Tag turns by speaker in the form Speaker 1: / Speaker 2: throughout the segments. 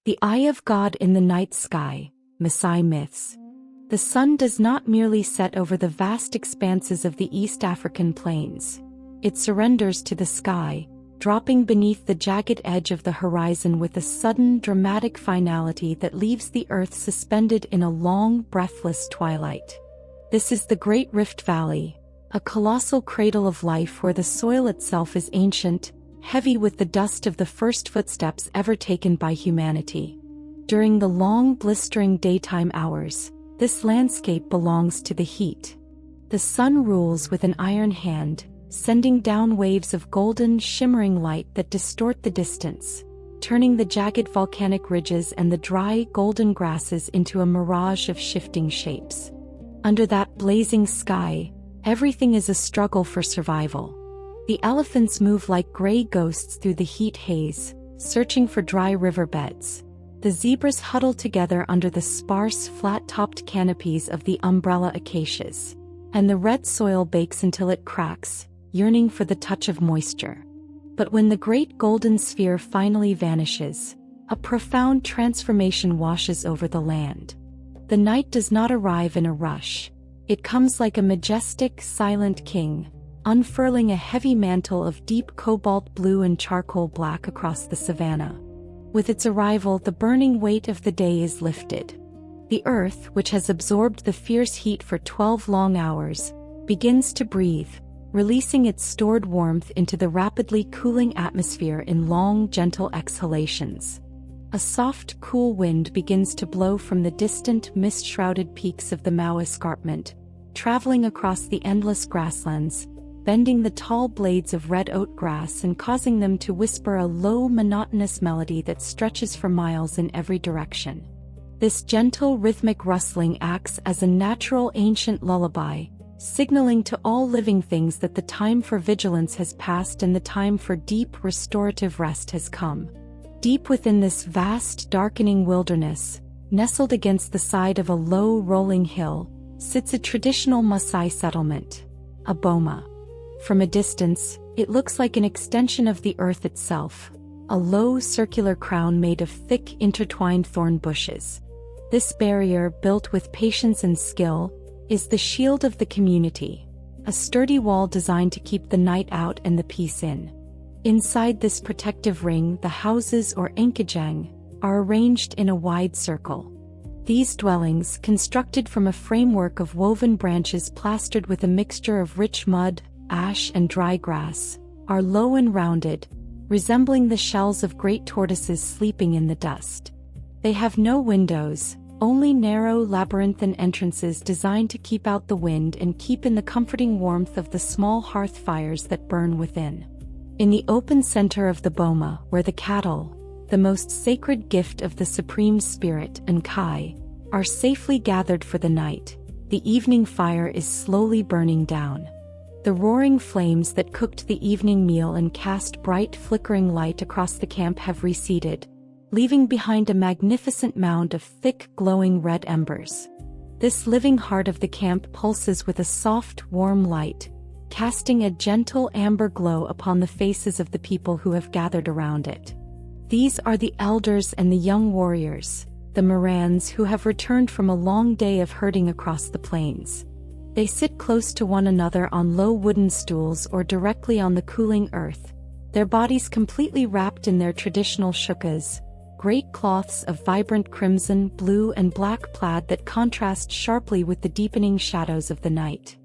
Speaker 1: The eye of God in the night sky, Maasai myths. The sun does not merely set over the vast expanses of the East African plains. It surrenders to the sky, dropping beneath the jagged edge of the horizon with a sudden, dramatic finality that leaves the earth suspended in a long, breathless twilight. This is the Great Rift Valley, a colossal cradle of life where the soil itself is ancient, heavy with the dust of the first footsteps ever taken by humanity. During the long, blistering daytime hours, this landscape belongs to the heat. The sun rules with an iron hand, sending down waves of golden, shimmering light that distort the distance, turning the jagged volcanic ridges and the dry, golden grasses into a mirage of shifting shapes. Under that blazing sky, everything is a struggle for survival. The elephants move like gray ghosts through the heat haze, searching for dry riverbeds. The zebras huddle together under the sparse, flat-topped canopies of the umbrella acacias. And the red soil bakes until it cracks, yearning for the touch of moisture. But when the great golden sphere finally vanishes, a profound transformation washes over the land. The night does not arrive in a rush. It comes like a majestic, silent king, unfurling a heavy mantle of deep cobalt blue and charcoal black across the savanna. With its arrival, the burning weight of the day is lifted. The earth, which has absorbed the fierce heat for 12 long hours, begins to breathe, releasing its stored warmth into the rapidly cooling atmosphere in long, gentle exhalations. A soft, cool wind begins to blow from the distant, mist-shrouded peaks of the Mau Escarpment, traveling across the endless grasslands, bending the tall blades of red oat grass and causing them to whisper a low, monotonous melody that stretches for miles in every direction. This gentle, rhythmic rustling acts as a natural ancient lullaby, signaling to all living things that the time for vigilance has passed and the time for deep, restorative rest has come. Deep within this vast, darkening wilderness, nestled against the side of a low, rolling hill, sits a traditional Maasai settlement, a boma. From a distance, it looks like an extension of the earth itself, a low circular crown made of thick intertwined thorn bushes. This barrier, built with patience and skill, is the shield of the community, a sturdy wall designed to keep the night out and the peace in. Inside this protective ring, the houses or Enkai are arranged in a wide circle. These dwellings, constructed from a framework of woven branches plastered with a mixture of rich mud, ash and dry grass, are low and rounded, resembling the shells of great tortoises sleeping in the dust. They have no windows, only narrow labyrinthine entrances designed to keep out the wind and keep in the comforting warmth of the small hearth fires that burn within. In the open center of the boma, where the cattle, the most sacred gift of the Supreme Spirit, Enkai, are safely gathered for the night, the evening fire is slowly burning down. The roaring flames that cooked the evening meal and cast bright flickering light across the camp have receded, leaving behind a magnificent mound of thick, glowing red embers. This living heart of the camp pulses with a soft, warm light, casting a gentle amber glow upon the faces of the people who have gathered around it. These are the elders and the young warriors, the Morans who have returned from a long day of herding across the plains. They sit close to one another on low wooden stools or directly on the cooling earth, their bodies completely wrapped in their traditional shukas, great cloths of vibrant crimson, blue and black plaid that contrast sharply with the deepening shadows of the night.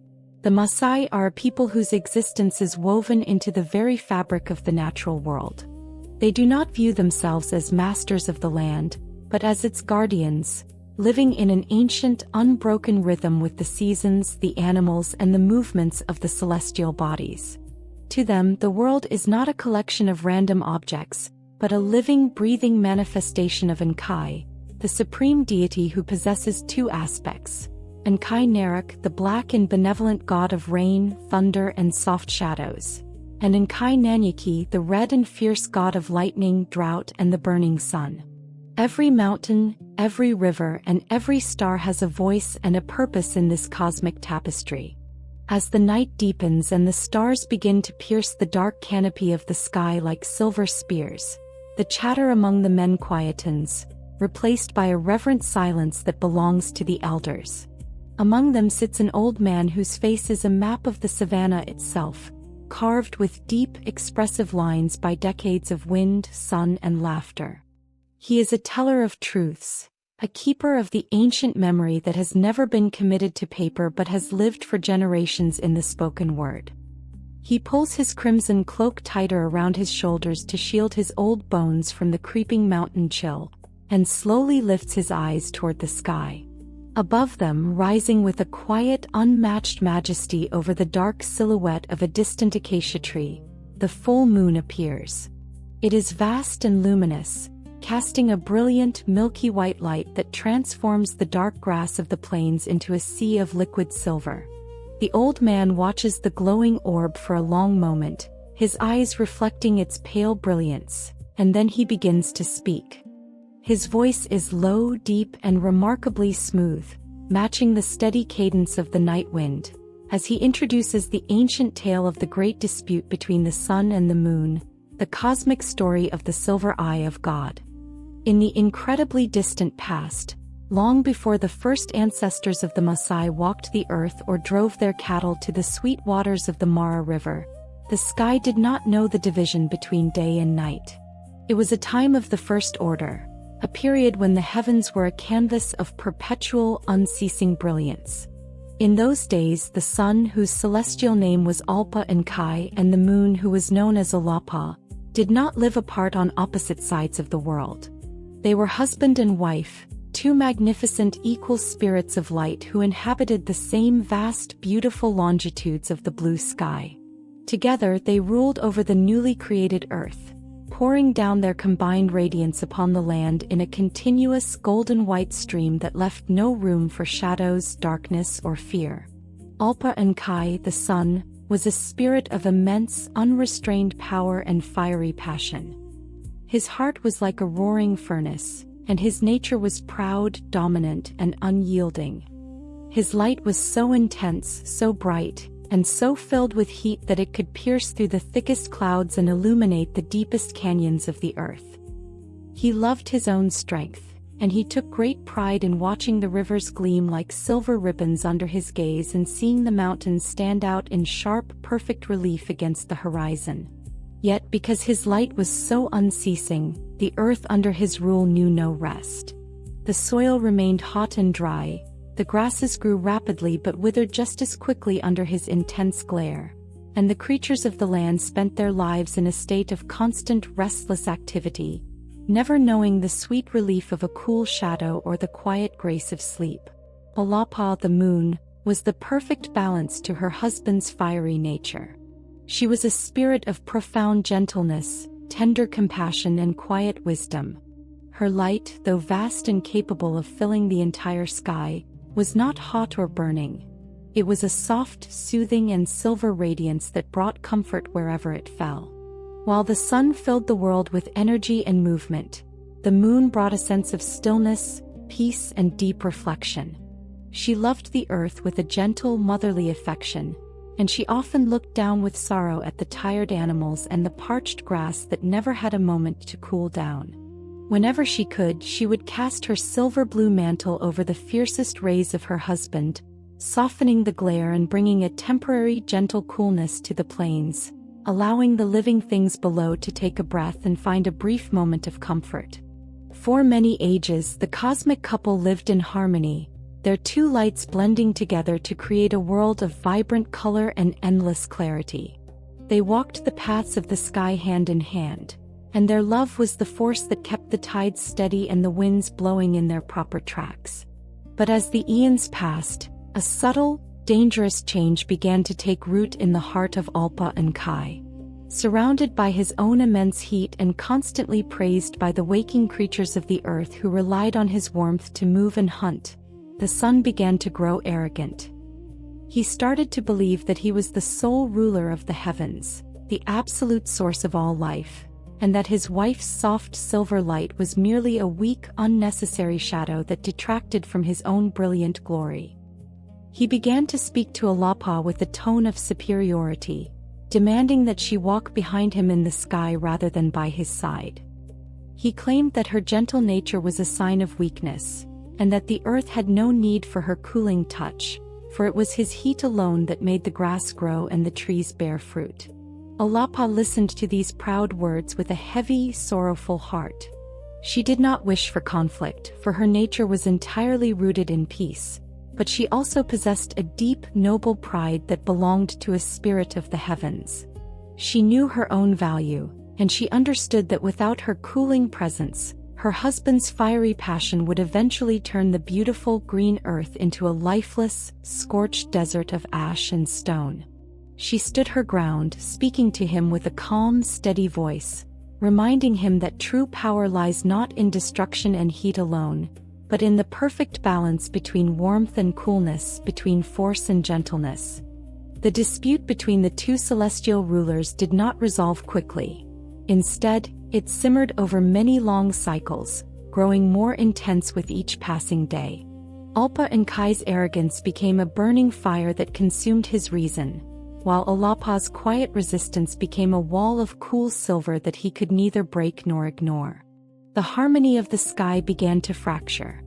Speaker 1: The Maasai are a people whose existence is woven into the very fabric of the natural world. They do not view themselves as masters of the land, but as its guardians, living in an ancient, unbroken rhythm with the seasons, the animals, and the movements of the celestial bodies. To them, the world is not a collection of random objects, but a living, breathing manifestation of Enkai, the supreme deity who possesses two aspects: Enkai Narak, the black and benevolent god of rain, thunder, and soft shadows, and Enkai Nanyaki, the red and fierce god of lightning, drought, and the burning sun. Every mountain, every river, and every star has a voice and a purpose in this cosmic tapestry. As the night deepens and the stars begin to pierce the dark canopy of the sky like silver spears, The chatter among the men quietens, replaced by a reverent silence that belongs to the elders. Among them sits an old man whose face is a map of the savanna itself, carved with deep, expressive lines by decades of wind, sun, and laughter. He is a teller of truths, a keeper of the ancient memory that has never been committed to paper but has lived for generations in the spoken word. He pulls his crimson cloak tighter around his shoulders to shield his old bones from the creeping mountain chill, and slowly lifts his eyes toward the sky. Above them, rising with a quiet, unmatched majesty over the dark silhouette of a distant acacia tree, the full moon appears. It is vast and luminous, casting a brilliant, milky white light that transforms the dark grass of the plains into a sea of liquid silver. The old man watches the glowing orb for a long moment, his eyes reflecting its pale brilliance, and then he begins to speak. His voice is low, deep, and remarkably smooth, matching the steady cadence of the night wind, as he introduces the ancient tale of the great dispute between the sun and the moon, the cosmic story of the silver eye of God. In the incredibly distant past, long before the first ancestors of the Maasai walked the earth or drove their cattle to the sweet waters of the Mara River, the sky did not know the division between day and night. It was a time of the first order, a period when the heavens were a canvas of perpetual, unceasing brilliance. In those days, the sun, whose celestial name was Olpa Engai, and the moon, who was known as Olapa, did not live apart on opposite sides of the world. They were husband and wife, two magnificent equal spirits of light who inhabited the same vast, beautiful longitudes of the blue sky. Together they ruled over the newly created earth, pouring down their combined radiance upon the land in a continuous golden white stream that left no room for shadows, darkness, or fear. Olpa Engai, the sun, was a spirit of immense, unrestrained power and fiery passion. His heart was like a roaring furnace, and his nature was proud, dominant, and unyielding. His light was so intense, so bright, and so filled with heat that it could pierce through the thickest clouds and illuminate the deepest canyons of the earth. He loved his own strength, and he took great pride in watching the rivers gleam like silver ribbons under his gaze and seeing the mountains stand out in sharp, perfect relief against the horizon. Yet, because his light was so unceasing, the earth under his rule knew no rest. The soil remained hot and dry, the grasses grew rapidly but withered just as quickly under his intense glare, and the creatures of the land spent their lives in a state of constant restless activity, never knowing the sweet relief of a cool shadow or the quiet grace of sleep. Olapa, the moon, was the perfect balance to her husband's fiery nature. She was a spirit of profound gentleness, tender compassion, and quiet wisdom. Her light, though vast and capable of filling the entire sky, was not hot or burning. It was a soft, soothing, and silver radiance that brought comfort wherever it fell. While the sun filled the world with energy and movement, the moon brought a sense of stillness, peace, and deep reflection. She loved the earth with a gentle, motherly affection, and she often looked down with sorrow at the tired animals and the parched grass that never had a moment to cool down. Whenever she could, she would cast her silver-blue mantle over the fiercest rays of her husband, softening the glare and bringing a temporary gentle coolness to the plains, allowing the living things below to take a breath and find a brief moment of comfort. For many ages, the cosmic couple lived in harmony, their two lights blending together to create a world of vibrant color and endless clarity. They walked the paths of the sky hand in hand, and their love was the force that kept the tides steady and the winds blowing in their proper tracks. But as the eons passed, a subtle, dangerous change began to take root in the heart of Olpa Engai. Surrounded by his own immense heat and constantly praised by the waking creatures of the earth who relied on his warmth to move and hunt, the sun began to grow arrogant. He started to believe that he was the sole ruler of the heavens, the absolute source of all life, and that his wife's soft silver light was merely a weak, unnecessary shadow that detracted from his own brilliant glory. He began to speak to Olapa with a tone of superiority, demanding that she walk behind him in the sky rather than by his side. He claimed that her gentle nature was a sign of weakness, and that the earth had no need for her cooling touch, for it was his heat alone that made the grass grow and the trees bear fruit. Olapa listened to these proud words with a heavy, sorrowful heart. She did not wish for conflict, for her nature was entirely rooted in peace, but she also possessed a deep, noble pride that belonged to a spirit of the heavens. She knew her own value, and she understood that without her cooling presence, her husband's fiery passion would eventually turn the beautiful green earth into a lifeless, scorched desert of ash and stone. She stood her ground, speaking to him with a calm, steady voice, reminding him that true power lies not in destruction and heat alone, but in the perfect balance between warmth and coolness, between force and gentleness. The dispute between the two celestial rulers did not resolve quickly. Instead, it simmered over many long cycles, growing more intense with each passing day. Olpa Enkai's arrogance became a burning fire that consumed his reason, while Olapa's quiet resistance became a wall of cool silver that he could neither break nor ignore. The harmony of the sky began to fracture.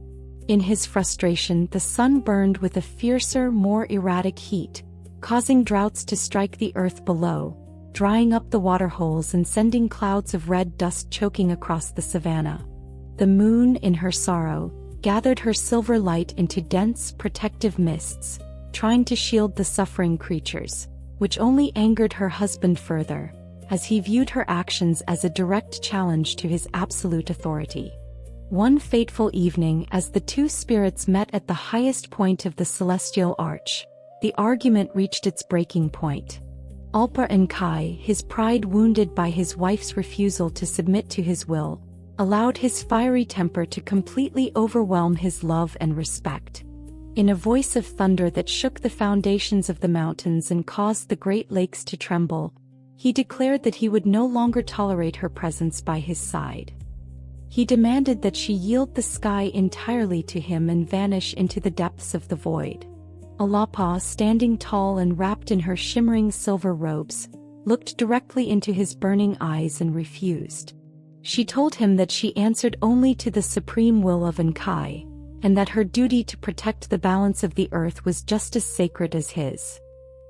Speaker 1: In his frustration, the sun burned with a fiercer, more erratic heat, causing droughts to strike the earth below, drying up the waterholes and sending clouds of red dust choking across the savanna. The moon, in her sorrow, gathered her silver light into dense, protective mists, trying to shield the suffering creatures, which only angered her husband further, as he viewed her actions as a direct challenge to his absolute authority. One fateful evening, as the two spirits met at the highest point of the celestial arch, the argument reached its breaking point. Olpa Engai, his pride wounded by his wife's refusal to submit to his will, allowed his fiery temper to completely overwhelm his love and respect. In a voice of thunder that shook the foundations of the mountains and caused the Great Lakes to tremble, he declared that he would no longer tolerate her presence by his side. He demanded that she yield the sky entirely to him and vanish into the depths of the void. Olapa, standing tall and wrapped in her shimmering silver robes, looked directly into his burning eyes and refused. She told him that she answered only to the supreme will of Enkai, and that her duty to protect the balance of the earth was just as sacred as his.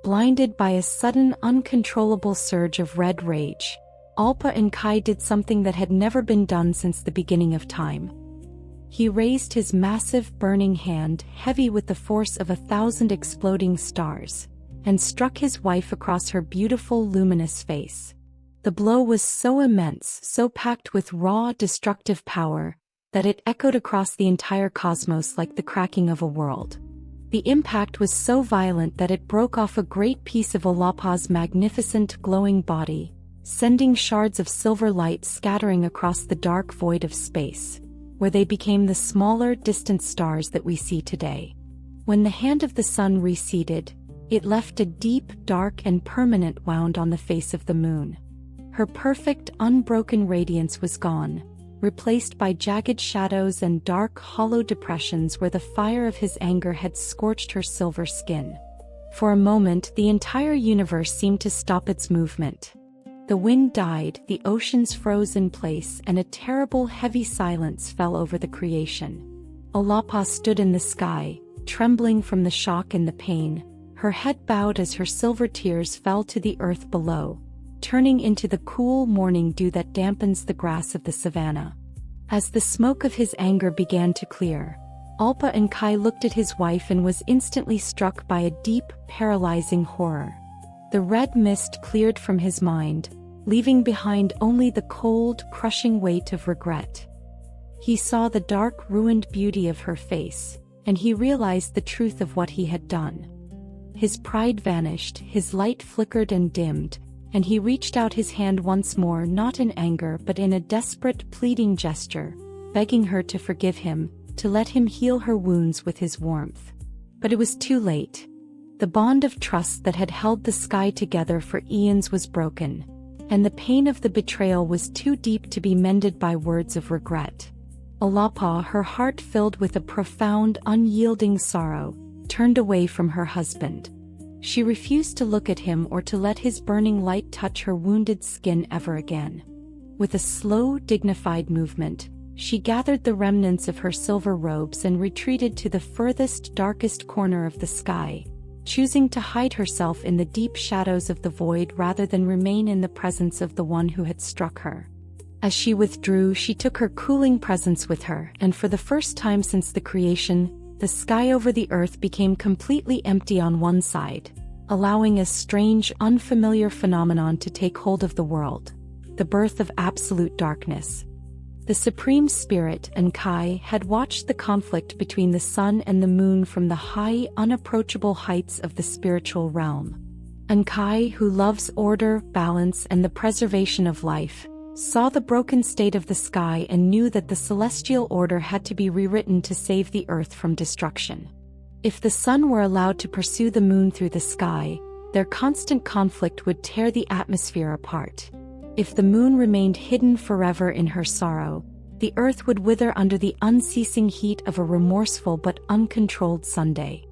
Speaker 1: Blinded by a sudden, uncontrollable surge of red rage, Olpa Engai did something that had never been done since the beginning of time. He raised his massive burning hand, heavy with the force of 1,000 exploding stars, and struck his wife across her beautiful, luminous face. The blow was so immense, so packed with raw, destructive power, that it echoed across the entire cosmos like the cracking of a world. The impact was so violent that it broke off a great piece of Olapa's magnificent, glowing body, sending shards of silver light scattering across the dark void of space, where they became the smaller, distant stars that we see today. When the hand of the sun receded, it left a deep, dark and permanent wound on the face of the moon. Her perfect, unbroken radiance was gone, replaced by jagged shadows and dark, hollow depressions where the fire of his anger had scorched her silver skin. For a moment, the entire universe seemed to stop its movement. The wind died, the oceans froze in place, and a terrible, heavy silence fell over the creation. Olapa stood in the sky, trembling from the shock and the pain, her head bowed as her silver tears fell to the earth below, turning into the cool morning dew that dampens the grass of the savanna. As the smoke of his anger began to clear, Olpa Engai looked at his wife and was instantly struck by a deep, paralyzing horror. The red mist cleared from his mind, leaving behind only the cold, crushing weight of regret. He saw the dark, ruined beauty of her face, and he realized the truth of what he had done. His pride vanished, his light flickered and dimmed, and he reached out his hand once more, not in anger but in a desperate, pleading gesture, begging her to forgive him, to let him heal her wounds with his warmth. But it was too late. The bond of trust that had held the sky together for eons was broken, and the pain of the betrayal was too deep to be mended by words of regret. Olapa, her heart filled with a profound, unyielding sorrow, turned away from her husband. She refused to look at him or to let his burning light touch her wounded skin ever again. With a slow, dignified movement, she gathered the remnants of her silver robes and retreated to the furthest, darkest corner of the sky, choosing to hide herself in the deep shadows of the void rather than remain in the presence of the one who had struck her. As she withdrew, she took her cooling presence with her, and for the first time since the creation, the sky over the earth became completely empty on one side, allowing a strange, unfamiliar phenomenon to take hold of the world: the birth of absolute darkness. The Supreme Spirit, Enkai, had watched the conflict between the sun and the moon from the high, unapproachable heights of the spiritual realm. Enkai, who loves order, balance, and the preservation of life, saw the broken state of the sky and knew that the celestial order had to be rewritten to save the earth from destruction. If the sun were allowed to pursue the moon through the sky, their constant conflict would tear the atmosphere apart. If the moon remained hidden forever in her sorrow, the earth would wither under the unceasing heat of a remorseful but uncontrolled Sunday.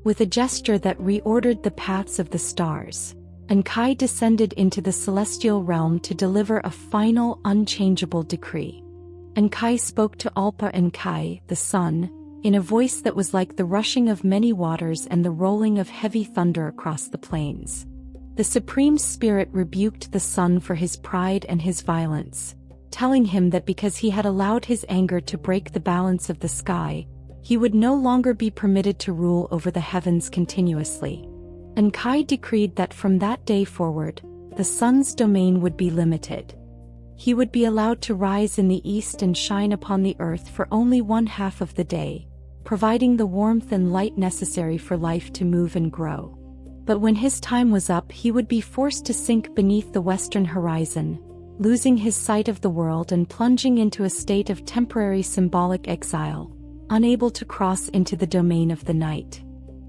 Speaker 1: With a gesture that reordered the paths of the stars, Enkai descended into the celestial realm to deliver a final, unchangeable decree. Enkai spoke to Olpa Engai, the sun, in a voice that was like the rushing of many waters and the rolling of heavy thunder across the plains. The Supreme Spirit rebuked the sun for his pride and his violence, telling him that because he had allowed his anger to break the balance of the sky, he would no longer be permitted to rule over the heavens continuously. Enkai decreed that from that day forward, the sun's domain would be limited. He would be allowed to rise in the east and shine upon the earth for only 1/2 of the day, providing the warmth and light necessary for life to move and grow. But when his time was up, he would be forced to sink beneath the western horizon, losing his sight of the world and plunging into a state of temporary symbolic exile, unable to cross into the domain of the night.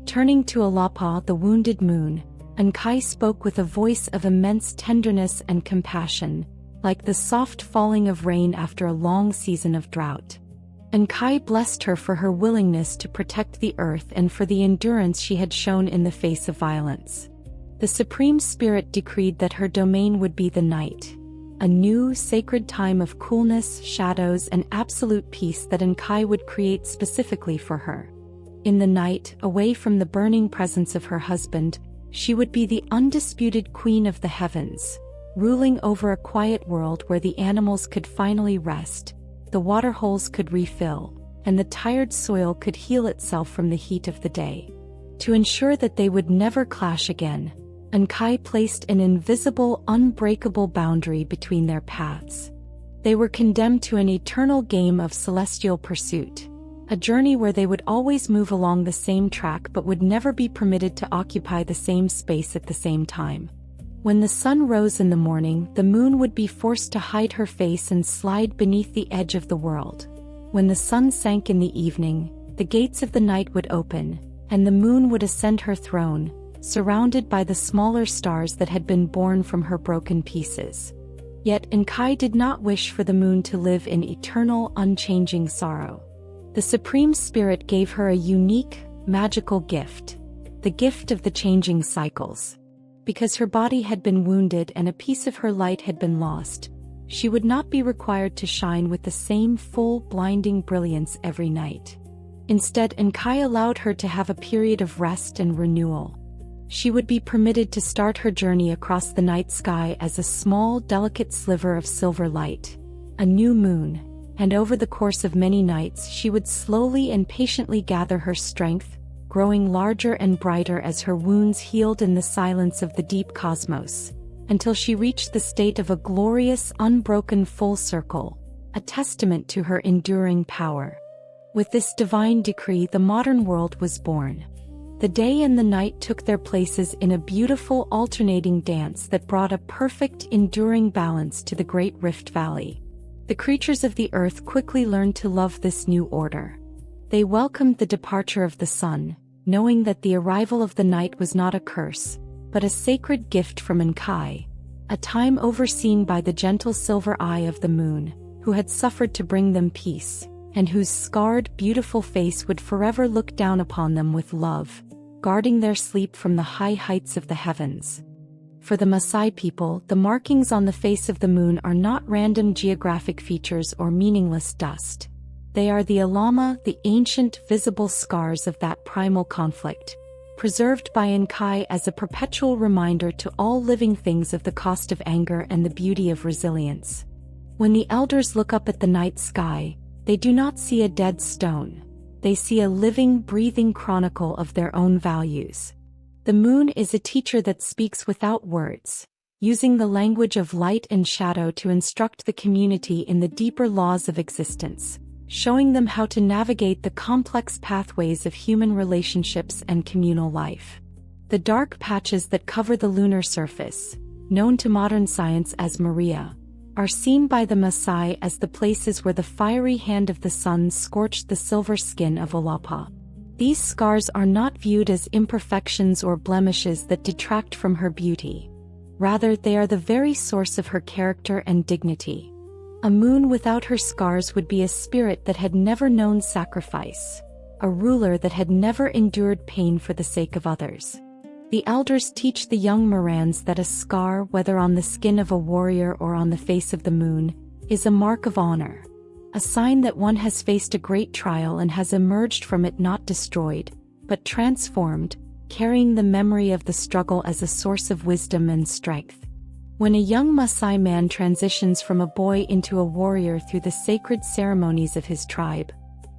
Speaker 1: Turning to Olapa, the wounded moon, Enkai spoke with a voice of immense tenderness and compassion, like the soft falling of rain after a long season of drought. Enkai blessed her for her willingness to protect the earth and for the endurance she had shown in the face of violence. The Supreme Spirit decreed that her domain would be the night, a new, sacred time of coolness, shadows, and absolute peace that Enkai would create specifically for her. In the night, away from the burning presence of her husband, she would be the undisputed queen of the heavens, ruling over a quiet world where the animals could finally rest, the waterholes could refill, and the tired soil could heal itself from the heat of the day. To ensure that they would never clash again, Enkai placed an invisible, unbreakable boundary between their paths. They were condemned to an eternal game of celestial pursuit, a journey where they would always move along the same track but would never be permitted to occupy the same space at the same time. When the sun rose in the morning, the moon would be forced to hide her face and slide beneath the edge of the world. When the sun sank in the evening, the gates of the night would open, and the moon would ascend her throne, surrounded by the smaller stars that had been born from her broken pieces. Yet Enkai did not wish for the moon to live in eternal, unchanging sorrow. The Supreme Spirit gave her a unique, magical gift, the gift of the changing cycles. Because her body had been wounded and a piece of her light had been lost, she would not be required to shine with the same full, blinding brilliance every night. Instead, Enkai allowed her to have a period of rest and renewal. She would be permitted to start her journey across the night sky as a small, delicate sliver of silver light, a new moon, and over the course of many nights she would slowly and patiently gather her strength, growing larger and brighter as her wounds healed in the silence of the deep cosmos, until she reached the state of a glorious, unbroken full circle, a testament to her enduring power. With this divine decree, the modern world was born. The day and the night took their places in a beautiful alternating dance that brought a perfect, enduring balance to the Great Rift Valley. The creatures of the earth quickly learned to love this new order. They welcomed the departure of the sun, knowing that the arrival of the night was not a curse, but a sacred gift from Enkai, a time overseen by the gentle silver eye of the moon, who had suffered to bring them peace, and whose scarred, beautiful face would forever look down upon them with love, guarding their sleep from the high heights of the heavens. For the Maasai people, the markings on the face of the moon are not random geographic features or meaningless dust. They are the alama, the ancient, visible scars of that primal conflict, preserved by Enkai as a perpetual reminder to all living things of the cost of anger and the beauty of resilience. When the elders look up at the night sky, they do not see a dead stone. They see a living, breathing chronicle of their own values. The moon is a teacher that speaks without words, using the language of light and shadow to instruct the community in the deeper laws of existence, showing them how to navigate the complex pathways of human relationships and communal life. The dark patches that cover the lunar surface, known to modern science as Maria, are seen by the Maasai as the places where the fiery hand of the sun scorched the silver skin of Olapa. These scars are not viewed as imperfections or blemishes that detract from her beauty. Rather, they are the very source of her character and dignity. A moon without her scars would be a spirit that had never known sacrifice, a ruler that had never endured pain for the sake of others. The elders teach the young Morans that a scar, whether on the skin of a warrior or on the face of the moon, is a mark of honor, a sign that one has faced a great trial and has emerged from it not destroyed, but transformed, carrying the memory of the struggle as a source of wisdom and strength. When a young Maasai man transitions from a boy into a warrior through the sacred ceremonies of his tribe,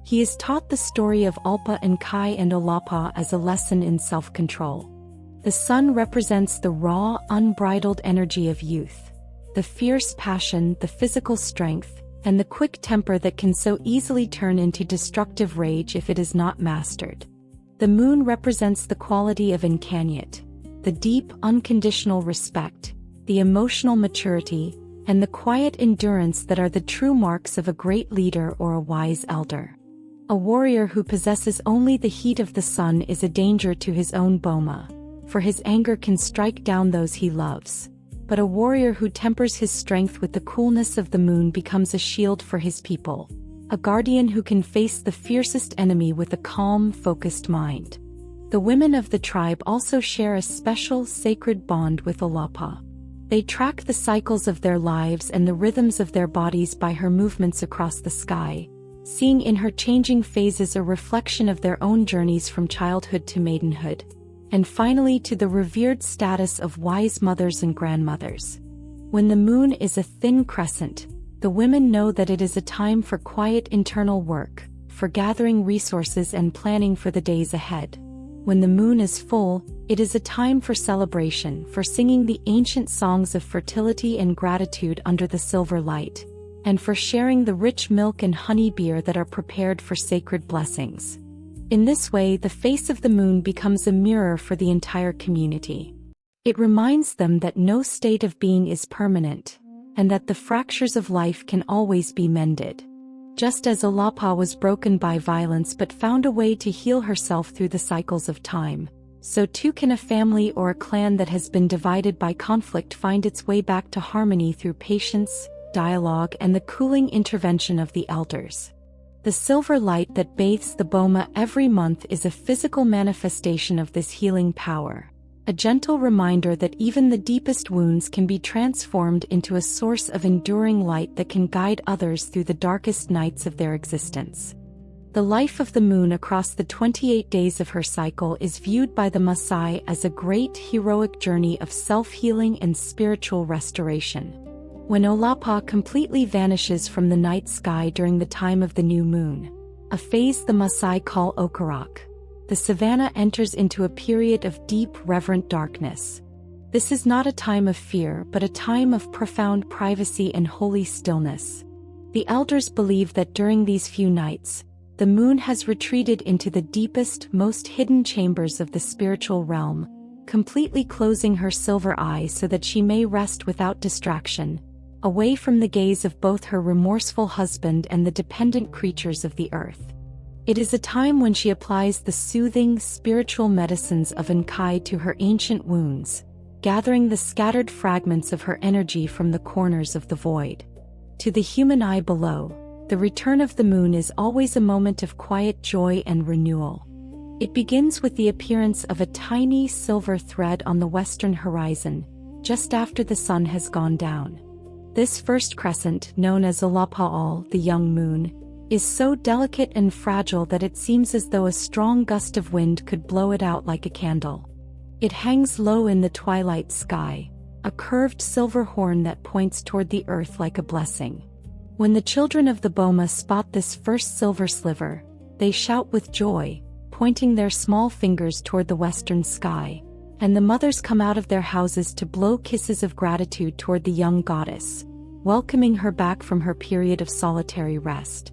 Speaker 1: he is taught the story of Olpa Engai and Olapa as a lesson in self-control. The sun represents the raw, unbridled energy of youth, the fierce passion, the physical strength, and the quick temper that can so easily turn into destructive rage if it is not mastered. The moon represents the quality of Enkanyet, the deep, unconditional respect, the emotional maturity, and the quiet endurance that are the true marks of a great leader or a wise elder. A warrior who possesses only the heat of the sun is a danger to his own boma, for his anger can strike down those he loves. But a warrior who tempers his strength with the coolness of the moon becomes a shield for his people, a guardian who can face the fiercest enemy with a calm, focused mind. The women of the tribe also share a special, sacred bond with Olapa. They track the cycles of their lives and the rhythms of their bodies by her movements across the sky, seeing in her changing phases a reflection of their own journeys from childhood to maidenhood, and finally to the revered status of wise mothers and grandmothers. When the moon is a thin crescent, the women know that it is a time for quiet internal work, for gathering resources and planning for the days ahead. When the moon is full, it is a time for celebration, for singing the ancient songs of fertility and gratitude under the silver light, and for sharing the rich milk and honey beer that are prepared for sacred blessings. In this way, the face of the moon becomes a mirror for the entire community. It reminds them that no state of being is permanent, and that the fractures of life can always be mended. Just as Olapa was broken by violence but found a way to heal herself through the cycles of time, so too can a family or a clan that has been divided by conflict find its way back to harmony through patience, dialogue, and the cooling intervention of the elders. The silver light that bathes the boma every month is a physical manifestation of this healing power, a gentle reminder that even the deepest wounds can be transformed into a source of enduring light that can guide others through the darkest nights of their existence. The life of the moon across the 28 days of her cycle is viewed by the Maasai as a great heroic journey of self-healing and spiritual restoration. When Olapa completely vanishes from the night sky during the time of the new moon, a phase the Maasai call Okarak, the savanna enters into a period of deep, reverent darkness. This is not a time of fear but a time of profound privacy and holy stillness. The elders believe that during these few nights, the moon has retreated into the deepest, most hidden chambers of the spiritual realm, completely closing her silver eye so that she may rest without distraction, away from the gaze of both her remorseful husband and the dependent creatures of the earth. It is a time when she applies the soothing, spiritual medicines of Enkai to her ancient wounds, gathering the scattered fragments of her energy from the corners of the void. To the human eye below, the return of the moon is always a moment of quiet joy and renewal. It begins with the appearance of a tiny silver thread on the western horizon, just after the sun has gone down. This first crescent, known as Olapa, the young moon, is so delicate and fragile that it seems as though a strong gust of wind could blow it out like a candle. It hangs low in the twilight sky, a curved silver horn that points toward the earth like a blessing. When the children of the boma spot this first silver sliver, they shout with joy, pointing their small fingers toward the western sky, and the mothers come out of their houses to blow kisses of gratitude toward the young goddess, welcoming her back from her period of solitary rest.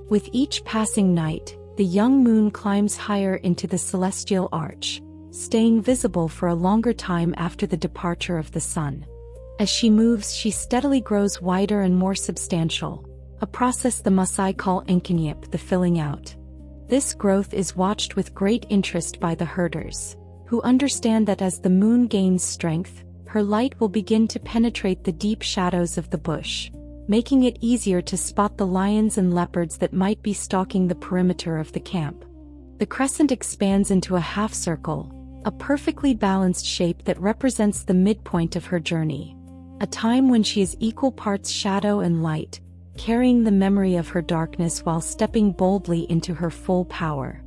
Speaker 1: With each passing night, the young moon climbs higher into the celestial arch, staying visible for a longer time after the departure of the sun. As she moves, she steadily grows wider and more substantial, a process the Maasai call Enkai, the filling out. This growth is watched with great interest by the herders, who understand that as the moon gains strength, her light will begin to penetrate the deep shadows of the bush, making it easier to spot the lions and leopards that might be stalking the perimeter of the camp. The crescent expands into a half circle, a perfectly balanced shape that represents the midpoint of her journey, a time when she is equal parts shadow and light, carrying the memory of her darkness while stepping boldly into her full power.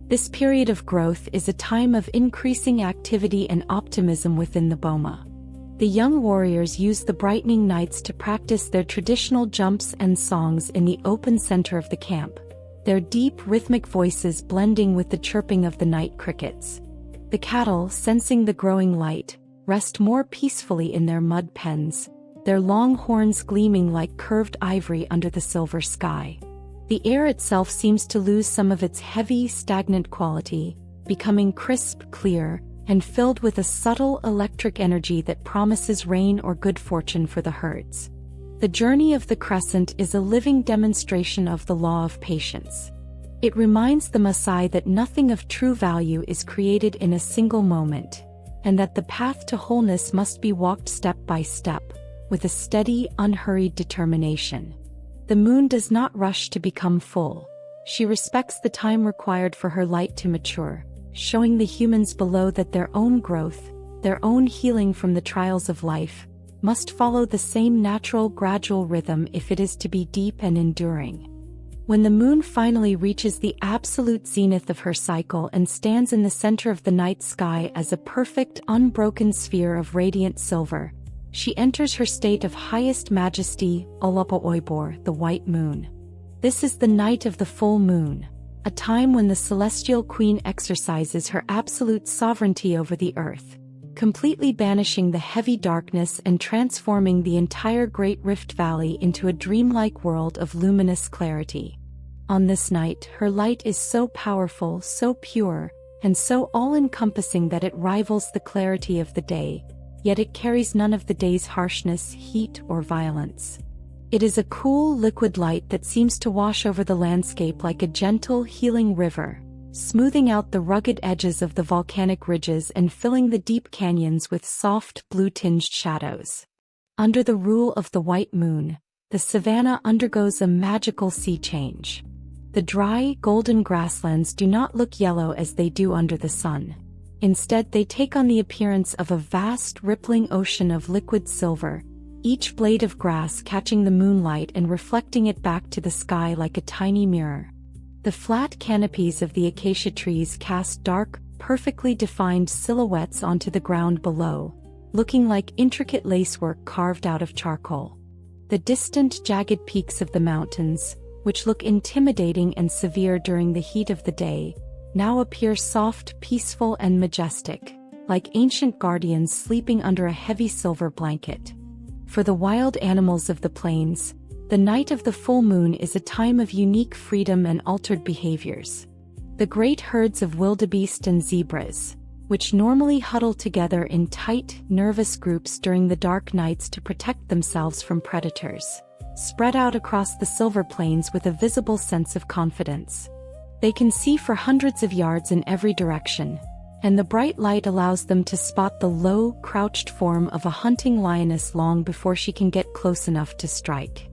Speaker 1: This period of growth is a time of increasing activity and optimism within the boma. The young warriors use the brightening nights to practice their traditional jumps and songs in the open center of the camp, their deep rhythmic voices blending with the chirping of the night crickets. The cattle, sensing the growing light, rest more peacefully in their mud pens, their long horns gleaming like curved ivory under the silver sky. The air itself seems to lose some of its heavy, stagnant quality, becoming crisp, clear, and filled with a subtle electric energy that promises rain or good fortune for the herds. The journey of the crescent is a living demonstration of the law of patience. It reminds the Maasai that nothing of true value is created in a single moment, and that the path to wholeness must be walked step by step, with a steady, unhurried determination. The moon does not rush to become full. She respects the time required for her light to mature, showing the humans below that their own growth, their own healing from the trials of life, must follow the same natural, gradual rhythm if it is to be deep and enduring. When the moon finally reaches the absolute zenith of her cycle and stands in the center of the night sky as a perfect, unbroken sphere of radiant silver, she enters her state of highest majesty, Olapa, the white moon. This is the night of the full moon, a time when the celestial queen exercises her absolute sovereignty over the earth, completely banishing the heavy darkness and transforming the entire Great Rift Valley into a dreamlike world of luminous clarity. On this night, her light is so powerful, so pure, and so all-encompassing that it rivals the clarity of the day, yet it carries none of the day's harshness, heat, or violence. It is a cool, liquid light that seems to wash over the landscape like a gentle, healing river, smoothing out the rugged edges of the volcanic ridges and filling the deep canyons with soft, blue-tinged shadows. Under the rule of the white moon, the savanna undergoes a magical sea change. The dry, golden grasslands do not look yellow as they do under the sun. Instead, they take on the appearance of a vast, rippling ocean of liquid silver, each blade of grass catching the moonlight and reflecting it back to the sky like a tiny mirror. The flat canopies of the acacia trees cast dark, perfectly defined silhouettes onto the ground below, looking like intricate lacework carved out of charcoal. The distant, jagged peaks of the mountains, which look intimidating and severe during the heat of the day, now appear soft, peaceful, and majestic, like ancient guardians sleeping under a heavy silver blanket. For the wild animals of the plains, the night of the full moon is a time of unique freedom and altered behaviors. The great herds of wildebeest and zebras, which normally huddle together in tight, nervous groups during the dark nights to protect themselves from predators, spread out across the silver plains with a visible sense of confidence. They can see for hundreds of yards in every direction, and the bright light allows them to spot the low, crouched form of a hunting lioness long before she can get close enough to strike.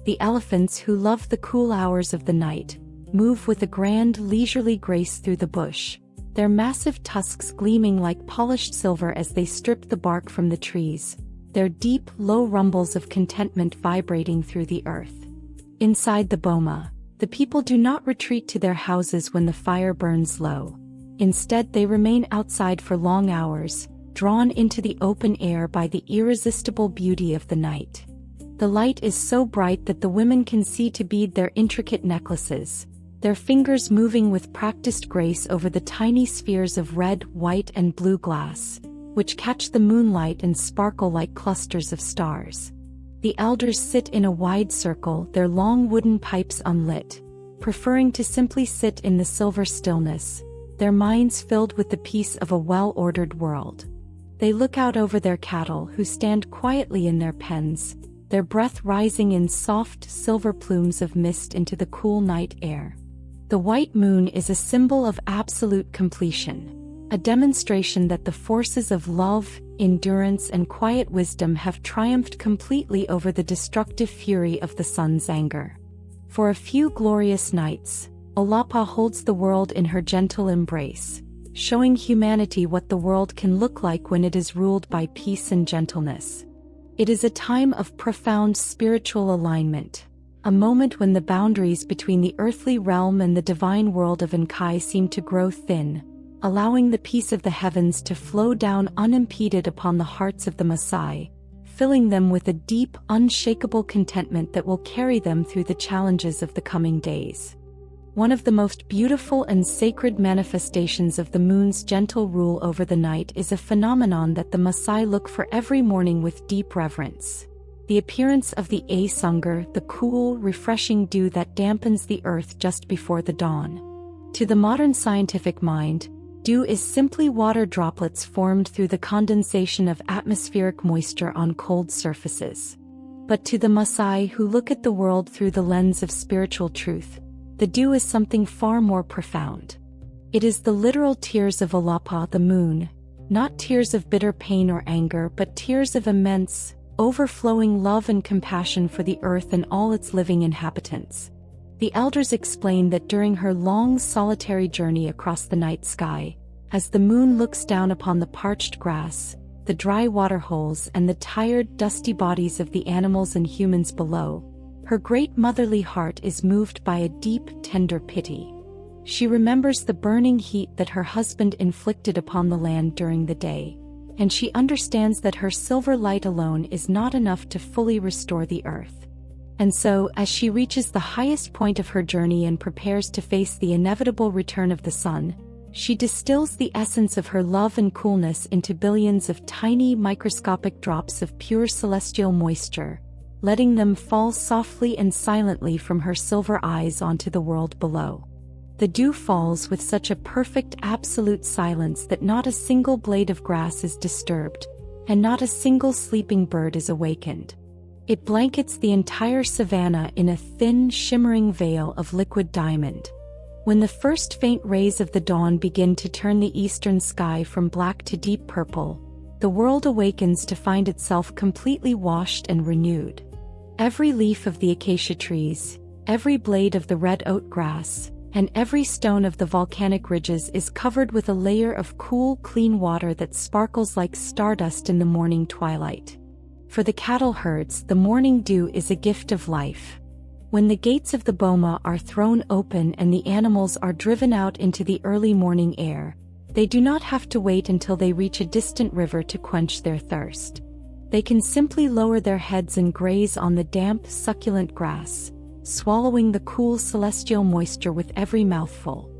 Speaker 1: The elephants, who love the cool hours of the night, move with a grand, leisurely grace through the bush, their massive tusks gleaming like polished silver as they strip the bark from the trees, their deep, low rumbles of contentment vibrating through the earth. Inside the boma, the people do not retreat to their houses when the fire burns low. Instead, they remain outside for long hours, drawn into the open air by the irresistible beauty of the night. The light is so bright that the women can see to bead their intricate necklaces, their fingers moving with practiced grace over the tiny spheres of red, white, and blue glass, which catch the moonlight and sparkle like clusters of stars. The elders sit in a wide circle, their long wooden pipes unlit, preferring to simply sit in the silver stillness, their minds filled with the peace of a well-ordered world. They look out over their cattle who stand quietly in their pens, their breath rising in soft, silver plumes of mist into the cool night air. The white moon is a symbol of absolute completion, a demonstration that the forces of love, endurance, and quiet wisdom have triumphed completely over the destructive fury of the sun's anger. For a few glorious nights, Olapa holds the world in her gentle embrace, showing humanity what the world can look like when it is ruled by peace and gentleness. It is a time of profound spiritual alignment, a moment when the boundaries between the earthly realm and the divine world of Enkai seem to grow thin, allowing the peace of the heavens to flow down unimpeded upon the hearts of the Maasai, filling them with a deep, unshakable contentment that will carry them through the challenges of the coming days. One of the most beautiful and sacred manifestations of the moon's gentle rule over the night is a phenomenon that the Maasai look for every morning with deep reverence: the appearance of the Asungar, the cool, refreshing dew that dampens the earth just before the dawn. To the modern scientific mind, dew is simply water droplets formed through the condensation of atmospheric moisture on cold surfaces. But to the Maasai who look at the world through the lens of spiritual truth, the dew is something far more profound. It is the literal tears of Olapa, the moon, not tears of bitter pain or anger, but tears of immense, overflowing love and compassion for the earth and all its living inhabitants. The elders explain that during her long solitary journey across the night sky, as the moon looks down upon the parched grass, the dry waterholes, and the tired, dusty bodies of the animals and humans below, her great motherly heart is moved by a deep, tender pity. She remembers the burning heat that her husband inflicted upon the land during the day, and she understands that her silver light alone is not enough to fully restore the earth. And so, as she reaches the highest point of her journey and prepares to face the inevitable return of the sun, she distills the essence of her love and coolness into billions of tiny, microscopic drops of pure celestial moisture, letting them fall softly and silently from her silver eyes onto the world below. The dew falls with such a perfect absolute silence that not a single blade of grass is disturbed, and not a single sleeping bird is awakened. It blankets the entire savanna in a thin, shimmering veil of liquid diamond. When the first faint rays of the dawn begin to turn the eastern sky from black to deep purple, the world awakens to find itself completely washed and renewed. Every leaf of the acacia trees, every blade of the red oat grass, and every stone of the volcanic ridges is covered with a layer of cool, clean water that sparkles like stardust in the morning twilight. For the cattle herds, the morning dew is a gift of life. When the gates of the boma are thrown open and the animals are driven out into the early morning air, they do not have to wait until they reach a distant river to quench their thirst. They can simply lower their heads and graze on the damp, succulent grass, swallowing the cool celestial moisture with every mouthful.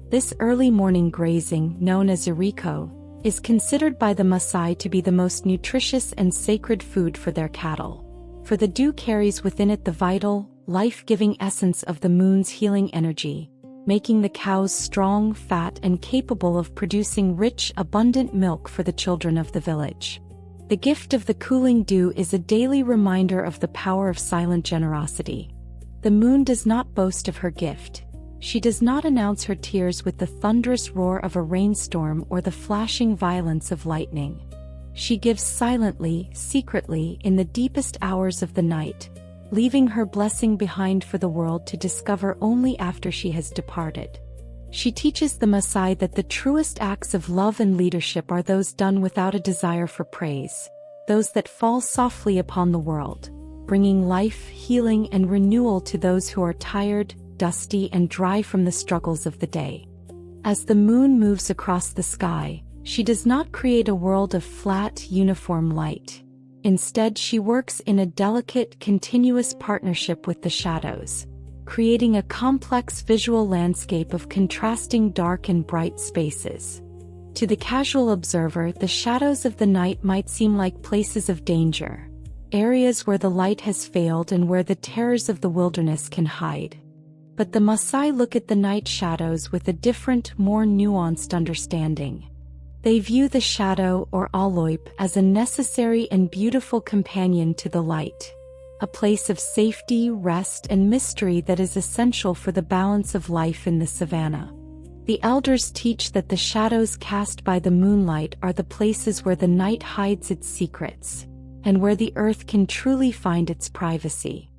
Speaker 1: This early morning grazing, known as iriko, is considered by the Maasai to be the most nutritious and sacred food for their cattle. For the dew carries within it the vital, life-giving essence of the moon's healing energy, making the cows strong, fat, and capable of producing rich, abundant milk for the children of the village. The gift of the cooling dew is a daily reminder of the power of silent generosity. The moon does not boast of her gift. She does not announce her tears with the thunderous roar of a rainstorm or the flashing violence of lightning. She gives silently, secretly, in the deepest hours of the night, leaving her blessing behind for the world to discover only after she has departed. She teaches the Maasai that the truest acts of love and leadership are those done without a desire for praise, those that fall softly upon the world, bringing life, healing, and renewal to those who are tired, dusty, and dry from the struggles of the day. As the moon moves across the sky, she does not create a world of flat, uniform light. Instead, she works in a delicate, continuous partnership with the shadows, creating a complex visual landscape of contrasting dark and bright spaces. To the casual observer, the shadows of the night might seem like places of danger, areas where the light has failed and where the terrors of the wilderness can hide. But the Maasai look at the night shadows with a different, more nuanced understanding. They view the shadow, or Olapa, as a necessary and beautiful companion to the light, a place of safety, rest, and mystery that is essential for the balance of life in the savanna. The elders teach that the shadows cast by the moonlight are the places where the night hides its secrets, and where the earth can truly find its privacy.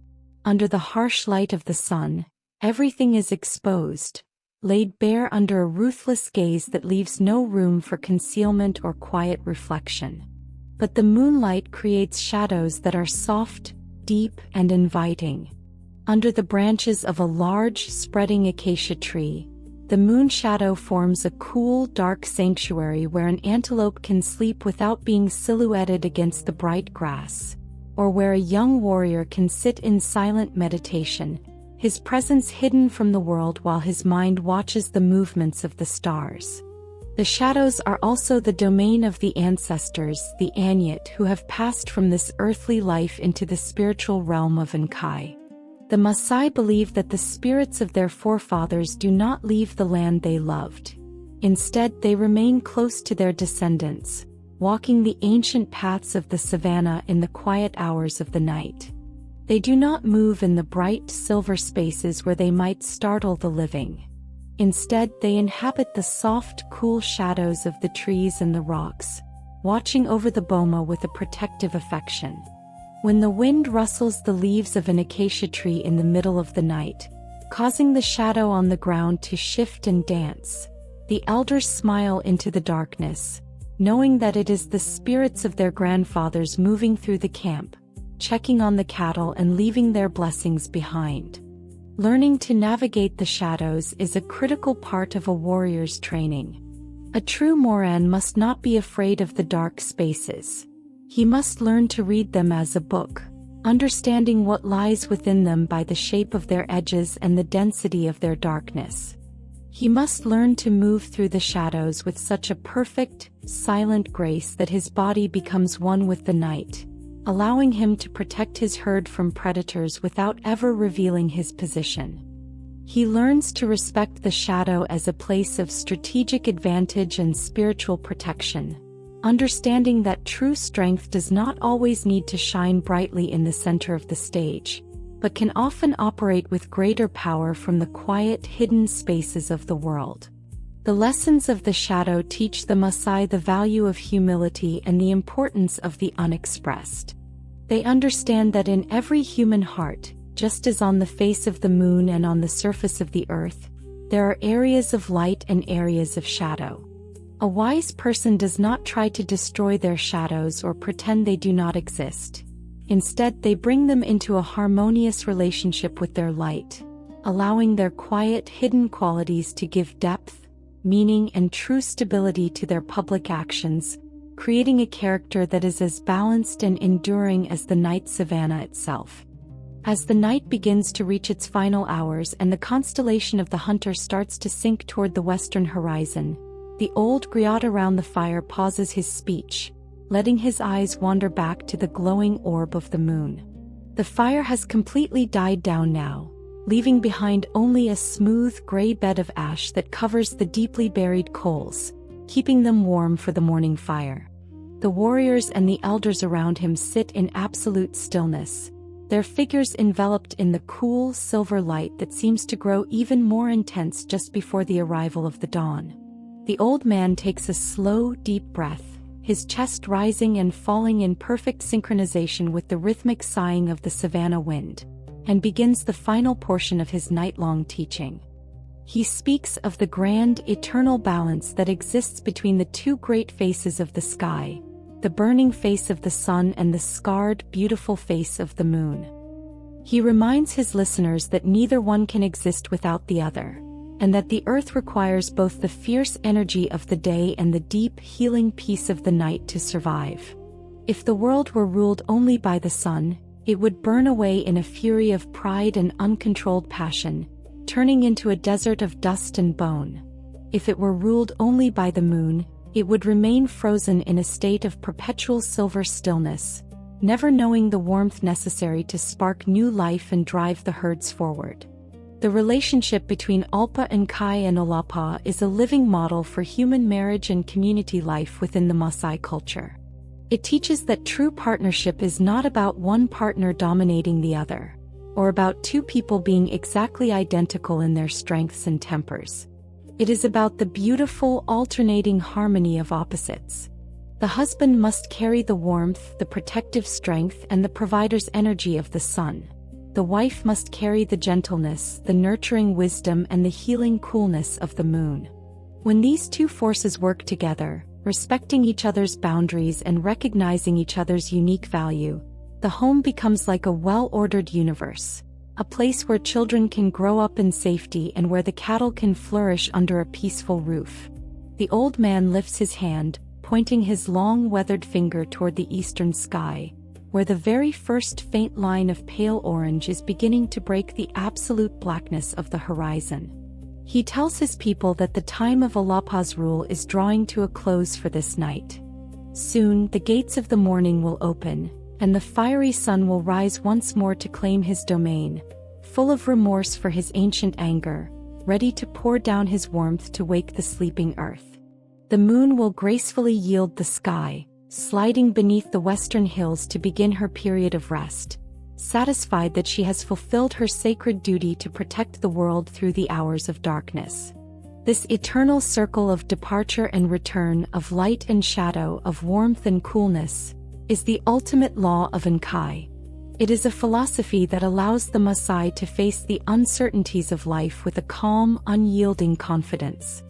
Speaker 1: Under the harsh light of the sun, everything is exposed, laid bare under a ruthless gaze that leaves no room for concealment or quiet reflection. But the moonlight creates shadows that are soft, deep, and inviting. Under the branches of a large, spreading acacia tree, the moon shadow forms a cool, dark sanctuary where an antelope can sleep without being silhouetted against the bright grass, or where a young warrior can sit in silent meditation, his presence hidden from the world while his mind watches the movements of the stars. The shadows are also the domain of the ancestors, the Anyat, who have passed from this earthly life into the spiritual realm of Enkai. The Maasai believe that the spirits of their forefathers do not leave the land they loved. Instead, they remain close to their descendants, walking the ancient paths of the savanna in the quiet hours of the night. They do not move in the bright, silver spaces where they might startle the living. Instead, they inhabit the soft, cool shadows of the trees and the rocks, watching over the boma with a protective affection. When the wind rustles the leaves of an acacia tree in the middle of the night, causing the shadow on the ground to shift and dance, the elders smile into the darkness, knowing that it is the spirits of their grandfathers moving through the camp, checking on the cattle and leaving their blessings behind. Learning to navigate the shadows is a critical part of a warrior's training. A true Moran must not be afraid of the dark spaces. He must learn to read them as a book, understanding what lies within them by the shape of their edges and the density of their darkness. He must learn to move through the shadows with such a perfect, silent grace that his body becomes one with the night, allowing him to protect his herd from predators without ever revealing his position. He learns to respect the shadow as a place of strategic advantage and spiritual protection, understanding that true strength does not always need to shine brightly in the center of the stage, but can often operate with greater power from the quiet, hidden spaces of the world. The lessons of the shadow teach the Maasai the value of humility and the importance of the unexpressed. They understand that in every human heart, just as on the face of the moon and on the surface of the earth, there are areas of light and areas of shadow. A wise person does not try to destroy their shadows or pretend they do not exist. Instead, they bring them into a harmonious relationship with their light, allowing their quiet, hidden qualities to give depth, meaning, and true stability to their public actions, creating a character that is as balanced and enduring as the night savanna itself. As the night begins to reach its final hours and the constellation of the hunter starts to sink toward the western horizon, the old griot around the fire pauses his speech, letting his eyes wander back to the glowing orb of the moon. The fire has completely died down now, leaving behind only a smooth gray bed of ash that covers the deeply buried coals, keeping them warm for the morning fire. The warriors and the elders around him sit in absolute stillness, their figures enveloped in the cool, silver light that seems to grow even more intense just before the arrival of the dawn. The old man takes a slow, deep breath, his chest rising and falling in perfect synchronization with the rhythmic sighing of the savanna wind, and begins the final portion of his night-long teaching. He speaks of the grand, eternal balance that exists between the two great faces of the sky, the burning face of the sun and the scarred, beautiful face of the moon. He reminds his listeners that neither one can exist without the other, and that the earth requires both the fierce energy of the day and the deep, healing peace of the night to survive. If the world were ruled only by the sun, it would burn away in a fury of pride and uncontrolled passion, turning into a desert of dust and bone. If it were ruled only by the moon, it would remain frozen in a state of perpetual silver stillness, never knowing the warmth necessary to spark new life and drive the herds forward. The relationship between Olpa Engai and Olapa is a living model for human marriage and community life within the Maasai culture. It teaches that true partnership is not about one partner dominating the other, or about two people being exactly identical in their strengths and tempers. It is about the beautiful, alternating harmony of opposites. The husband must carry the warmth, the protective strength, and the provider's energy of the sun. The wife must carry the gentleness, the nurturing wisdom, and the healing coolness of the moon. When these two forces work together, respecting each other's boundaries and recognizing each other's unique value, the home becomes like a well-ordered universe, a place where children can grow up in safety and where the cattle can flourish under a peaceful roof. The old man lifts his hand, pointing his long weathered finger toward the eastern sky, where the very first faint line of pale orange is beginning to break the absolute blackness of the horizon. He tells his people that the time of Olapa's rule is drawing to a close for this night. Soon, the gates of the morning will open, and the fiery sun will rise once more to claim his domain, full of remorse for his ancient anger, ready to pour down his warmth to wake the sleeping earth. The moon will gracefully yield the sky, sliding beneath the western hills to begin her period of rest, satisfied that she has fulfilled her sacred duty to protect the world through the hours of darkness. This eternal circle of departure and return, of light and shadow, of warmth and coolness, is the ultimate law of Enkai. It is a philosophy that allows the Maasai to face the uncertainties of life with a calm, unyielding confidence.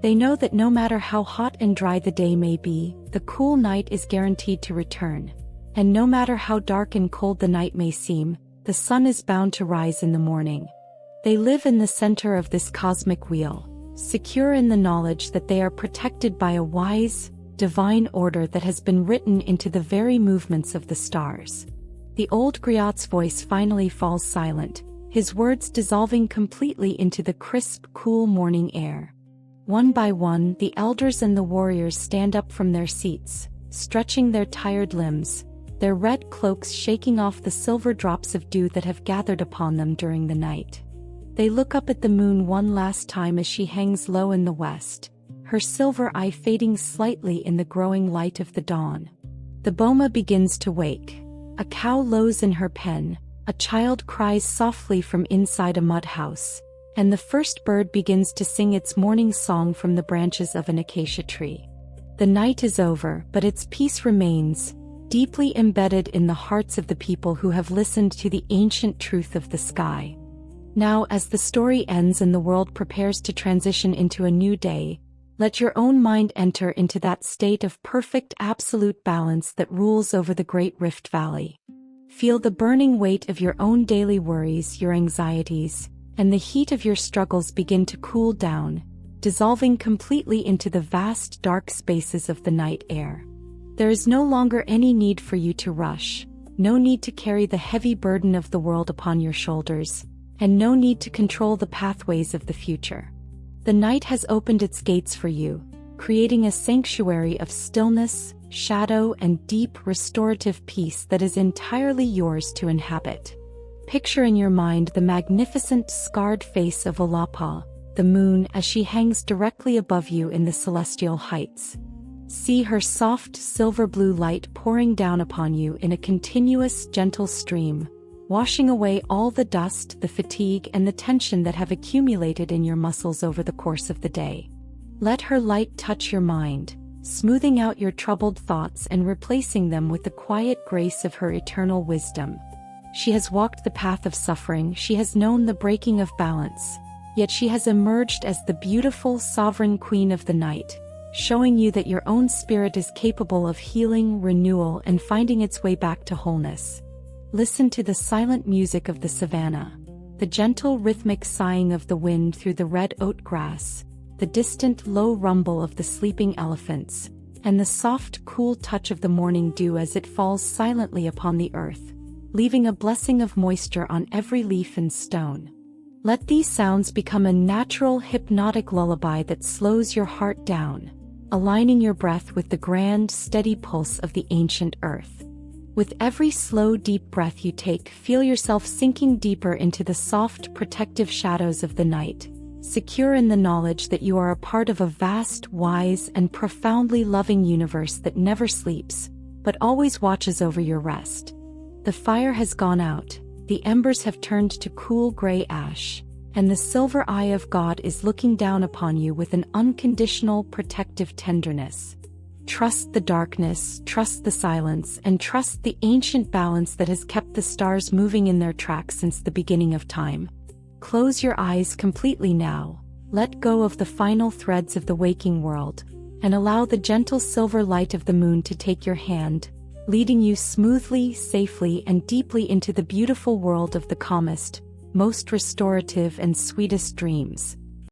Speaker 1: They know that no matter how hot and dry the day may be, the cool night is guaranteed to return. And no matter how dark and cold the night may seem, the sun is bound to rise in the morning. They live in the center of this cosmic wheel, secure in the knowledge that they are protected by a wise, divine order that has been written into the very movements of the stars. The old griot's voice finally falls silent, his words dissolving completely into the crisp, cool morning air. One by one, the elders and the warriors stand up from their seats, stretching their tired limbs, their red cloaks shaking off the silver drops of dew that have gathered upon them during the night. They look up at the moon one last time as she hangs low in the west, her silver eye fading slightly in the growing light of the dawn. The boma begins to wake. A cow lows in her pen, a child cries softly from inside a mud house, and the first bird begins to sing its morning song from the branches of an acacia tree. The night is over, but its peace remains, deeply embedded in the hearts of the people who have listened to the ancient truth of the sky. Now, as the story ends and the world prepares to transition into a new day, let your own mind enter into that state of perfect absolute balance that rules over the Great Rift Valley. Feel the burning weight of your own daily worries, your anxieties, and the heat of your struggles begin to cool down, dissolving completely into the vast dark spaces of the night air. There is no longer any need for you to rush, no need to carry the heavy burden of the world upon your shoulders, and no need to control the pathways of the future. The night has opened its gates for you, creating a sanctuary of stillness, shadow, and deep restorative peace that is entirely yours to inhabit. Picture in your mind the magnificent scarred face of Olapa, the moon, as she hangs directly above you in the celestial heights. See her soft silver blue light pouring down upon you in a continuous, gentle stream, washing away all the dust, the fatigue, and the tension that have accumulated in your muscles over the course of the day. Let her light touch your mind, smoothing out your troubled thoughts and replacing them with the quiet grace of her eternal wisdom. She has walked the path of suffering, she has known the breaking of balance, yet she has emerged as the beautiful sovereign queen of the night, showing you that your own spirit is capable of healing, renewal, and finding its way back to wholeness. Listen to the silent music of the savanna, the gentle rhythmic sighing of the wind through the red oat grass, the distant low rumble of the sleeping elephants, and the soft, cool touch of the morning dew as it falls silently upon the earth, leaving a blessing of moisture on every leaf and stone. Let these sounds become a natural, hypnotic lullaby that slows your heart down, aligning your breath with the grand, steady pulse of the ancient earth. With every slow, deep breath you take, feel yourself sinking deeper into the soft, protective shadows of the night, secure in the knowledge that you are a part of a vast, wise, and profoundly loving universe that never sleeps, but always watches over your rest. The fire has gone out, the embers have turned to cool gray ash, and the silver eye of God is looking down upon you with an unconditional, protective tenderness. Trust the darkness, trust the silence, and trust the ancient balance that has kept the stars moving in their tracks since the beginning of time. Close your eyes completely now, let go of the final threads of the waking world, and allow the gentle silver light of the moon to take your hand, leading you smoothly, safely, and deeply into the beautiful world of the calmest, most restorative, and sweetest dreams.